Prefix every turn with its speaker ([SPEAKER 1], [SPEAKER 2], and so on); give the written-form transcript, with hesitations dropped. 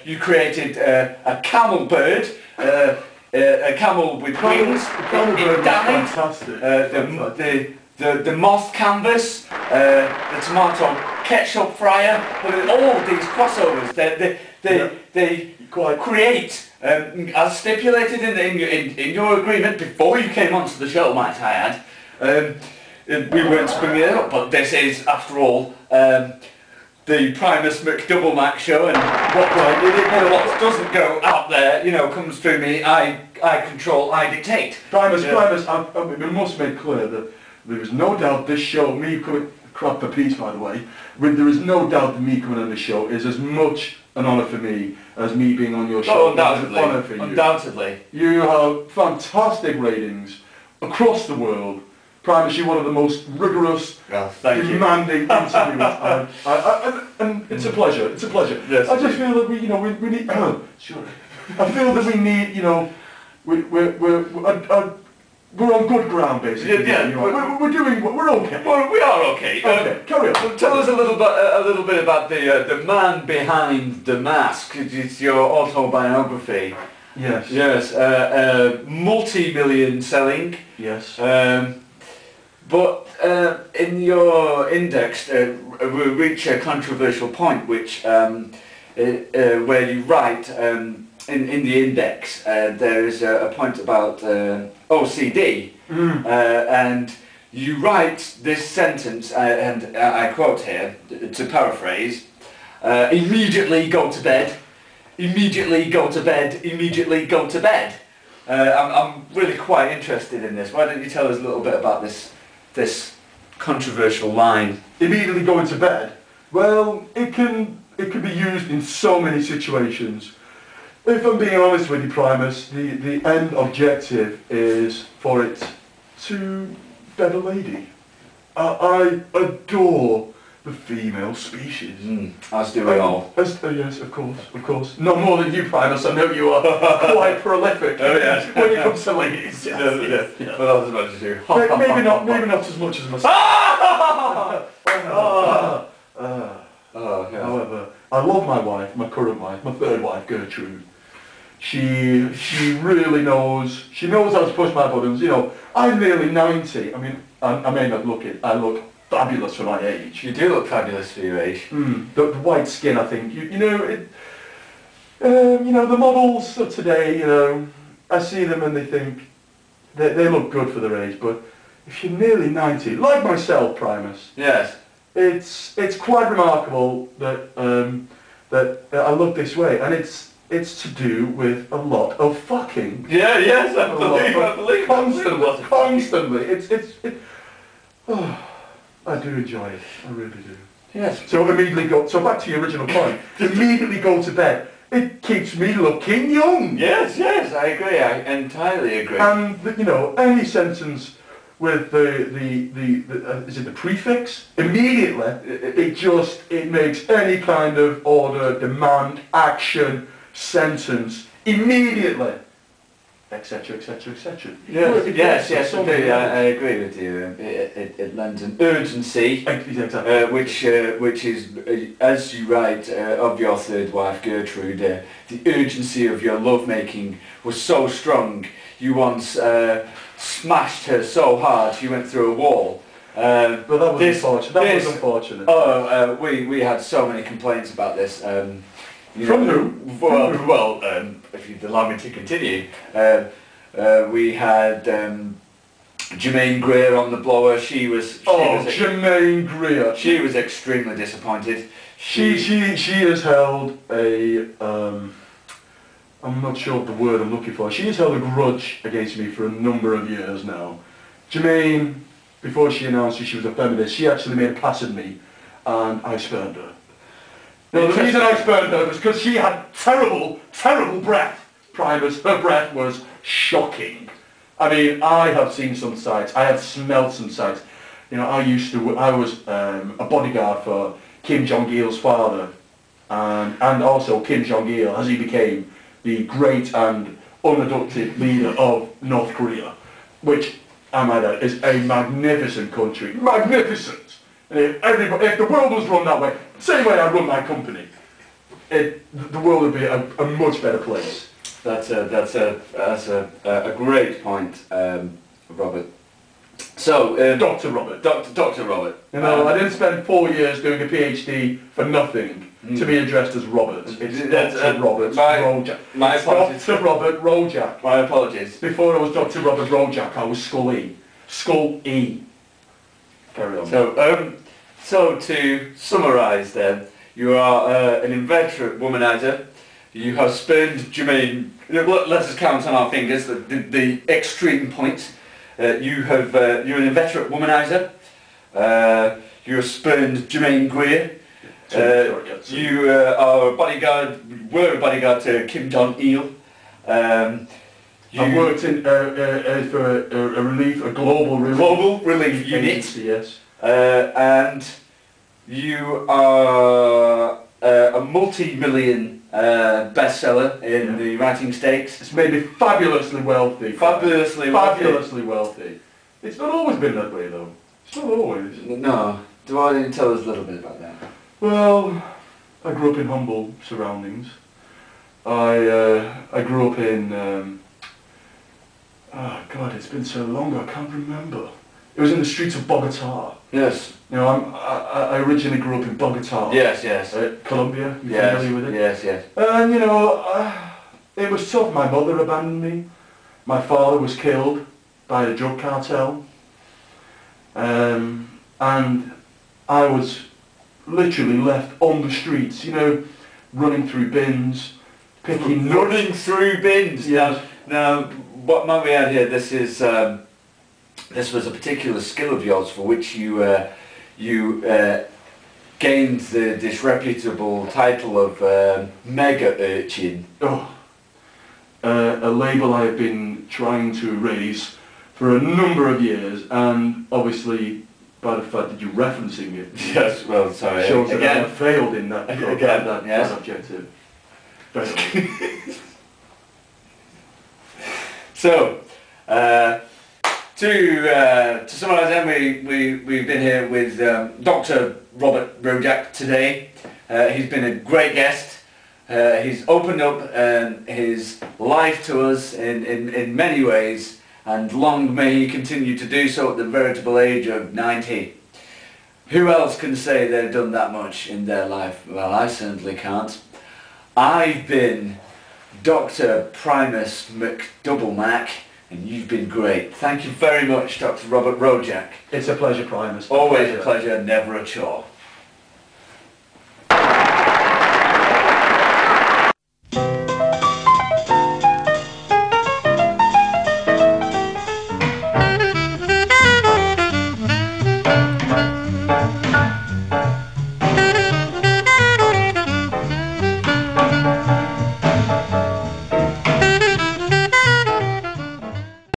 [SPEAKER 1] You created a camel bird, a camel with wings. It died.
[SPEAKER 2] Fantastic.
[SPEAKER 1] The moth canvas, the tomato ketchup fryer. All these crossovers. They create, as stipulated in your agreement before you came onto the show, might I add. We weren't bringing it up, but this is, after all, the Primus McDoubleMac show, and what doesn't go out there, you know, comes through me. I control, I dictate.
[SPEAKER 2] Primus, we must make clear that there is no doubt this show, me coming, crap for peace by the way, there is no doubt that me coming on this show is as much an honour for me as me being on your show.
[SPEAKER 1] Oh, undoubtedly.
[SPEAKER 2] It's an honour for you.
[SPEAKER 1] Undoubtedly.
[SPEAKER 2] You have fantastic ratings across the world. Primus, you're one of the most rigorous, demanding interviewers. And it's a pleasure. It's a pleasure.
[SPEAKER 1] Yes,
[SPEAKER 2] I just feel that we need. Sure. I feel that we need. You know, we're on good ground basically.
[SPEAKER 1] Yeah.
[SPEAKER 2] You know, we're doing. We're okay.
[SPEAKER 1] Well, we are okay.
[SPEAKER 2] Okay. Carry on.
[SPEAKER 1] Tell us a little bit about the man behind the mask. It's your autobiography.
[SPEAKER 2] Yes.
[SPEAKER 1] Yes. Multi-million selling.
[SPEAKER 2] Yes.
[SPEAKER 1] But in your index, we reach a controversial point, which where you write in the index, there is a point about OCD, and you write this sentence, and I quote here, to paraphrase: immediately go to bed, immediately go to bed, immediately go to bed. I'm really quite interested in this. Why don't you tell us a little bit about this controversial line?
[SPEAKER 2] Immediately going to bed. Well, it can be used in so many situations. If I'm being honest with you, Primus, the end objective is for it to bed a lady. I adore the female species.
[SPEAKER 1] As do we all.
[SPEAKER 2] Yes, of course. No more than you, Primus. I know you are quite prolific.
[SPEAKER 1] Oh yes.
[SPEAKER 2] When it comes to ladies.
[SPEAKER 1] Yes. Well, not as much as you.
[SPEAKER 2] Maybe not as much as myself. However, I love my wife, my current wife, my third wife, Gertrude. She really knows. She knows how to push my buttons. You know, I'm nearly 90. I mean, I may not look it. I look fabulous for my age.
[SPEAKER 1] You do look fabulous for your age.
[SPEAKER 2] The white skin, I think. You know, the models of today. You know, I see them and they think they look good for their age. But if you're nearly 90, like myself, Primus.
[SPEAKER 1] Yes.
[SPEAKER 2] It's quite remarkable that I look this way, and it's to do with a lot of fucking.
[SPEAKER 1] Yeah. Yes. I believe.
[SPEAKER 2] Constantly. Oh, I do enjoy it. I really do.
[SPEAKER 1] Yes.
[SPEAKER 2] So immediately go. So back to your original point. Immediately go to bed. It keeps me looking young.
[SPEAKER 1] Yes. I agree. I entirely agree.
[SPEAKER 2] And you know, any sentence with is it the prefix? Immediately, it makes any kind of order, demand, action, sentence immediately, etc.
[SPEAKER 1] Yes, I agree with you. It lends an urgency, which is, as you write of your third wife Gertrude, the urgency of your lovemaking was so strong. You once smashed her so hard she went through a wall.
[SPEAKER 2] But that was unfortunate.
[SPEAKER 1] Oh, we had so many complaints about this.
[SPEAKER 2] From who?
[SPEAKER 1] Well, if you'd allow me to continue, we had Jermaine Greer on the blower.
[SPEAKER 2] Jermaine Greer.
[SPEAKER 1] She was extremely disappointed.
[SPEAKER 2] She has held a I'm not sure of the word I'm looking for. She has held a grudge against me for a number of years now. Jermaine, before she announced she was a feminist, she actually made a pass at me, and I spurned her. No, the reason I spurned her was because she had terrible breath. Primus, her breath was shocking. I mean, I have seen some sights. I have smelled some sights. You know, I was a bodyguard for Kim Jong-il's father, and also Kim Jong-il as he became the great and unadopted leader of North Korea, which, I might add, is a magnificent country. Magnificent! And if the world was run that way, same way I run my company. the world would be a much better place.
[SPEAKER 1] That's a great point, Robert. So,
[SPEAKER 2] Dr. Robert.
[SPEAKER 1] Dr. Robert.
[SPEAKER 2] You know, I didn't spend 4 years doing a PhD for nothing to be addressed as Robert. It's Dr. Robert Rojack.
[SPEAKER 1] My apologies.
[SPEAKER 2] Dr. Robert Rojack.
[SPEAKER 1] My apologies.
[SPEAKER 2] Before I was Dr. Robert Rojack, I was Skull E. Skull E. Carry on.
[SPEAKER 1] So to summarise then, you are an inveterate womanizer. You have spurned Jermaine. Let us count on our fingers the extreme point. You're an inveterate womanizer. You have spurned Jermaine Greer. You are a bodyguard. Were a bodyguard to Kim Jong-il.
[SPEAKER 2] I worked in for a global relief
[SPEAKER 1] unit.
[SPEAKER 2] Agency, yes.
[SPEAKER 1] And you are a multi-million bestseller in the writing stakes.
[SPEAKER 2] It's made me fabulously wealthy.
[SPEAKER 1] Fabulously
[SPEAKER 2] wealthy. It's not always been that way though. It's not always.
[SPEAKER 1] No. Do I need to tell us a little bit about that?
[SPEAKER 2] Well, I grew up in humble surroundings. I grew up in oh God, it's been so long I can't remember. It was in the streets of Bogota.
[SPEAKER 1] Yes.
[SPEAKER 2] You know, I originally grew up in Bogota.
[SPEAKER 1] Yes, yes.
[SPEAKER 2] Colombia, you familiar with it?
[SPEAKER 1] Yes, yes.
[SPEAKER 2] And you know, it was tough. My mother abandoned me. My father was killed by a drug cartel. And I was literally left on the streets, you know, running through bins, picking nuts.
[SPEAKER 1] Running through bins?
[SPEAKER 2] Yes.
[SPEAKER 1] Now, what might we add here, this is... this was a particular skill of yours for which you gained the disreputable title of mega urchin.
[SPEAKER 2] Oh, a label I have been trying to erase for a number of years, and obviously by the fact that you're referencing it,
[SPEAKER 1] yes, well, sorry,
[SPEAKER 2] shows that I
[SPEAKER 1] again,
[SPEAKER 2] have failed in that,
[SPEAKER 1] yes.
[SPEAKER 2] that objective.
[SPEAKER 1] So, to summarise then, we've been here with Dr. Robert Rojack today. He's been a great guest. He's opened up his life to us in many ways, and long may he continue to do so at the veritable age of 90. Who else can say they've done that much in their life? Well, I certainly can't. I've been Dr. Primus McDoubleMac, and you've been great. Thank you very much, Dr. Robert Rojack.
[SPEAKER 2] It's a pleasure, Primus.
[SPEAKER 1] Always a pleasure, never a chore.